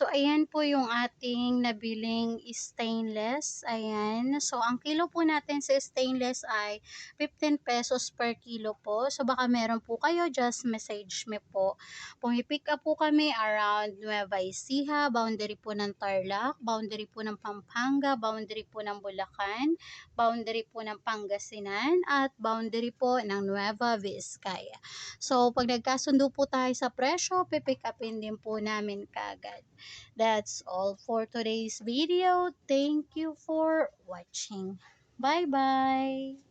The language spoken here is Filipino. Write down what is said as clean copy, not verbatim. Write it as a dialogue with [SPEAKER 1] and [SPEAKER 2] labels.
[SPEAKER 1] So, ayan po yung ating nabiling stainless. Ayan. So, ang kilo po natin sa stainless ay 15 pesos per kilo po. So, baka meron po kayo, just message me po. Pumipick up po kami around Nueva Ecija, boundary po ng Tarlac, boundary po ng Pampanga, boundary po ng Bulacan, boundary po ng Pangasinan, at boundary po ng Nueva Vizcaya. So, pag nagkasundo po tayo sa presyo, pipick upin din po namin kagad. That's all for today's video. Thank you for watching. Bye-bye!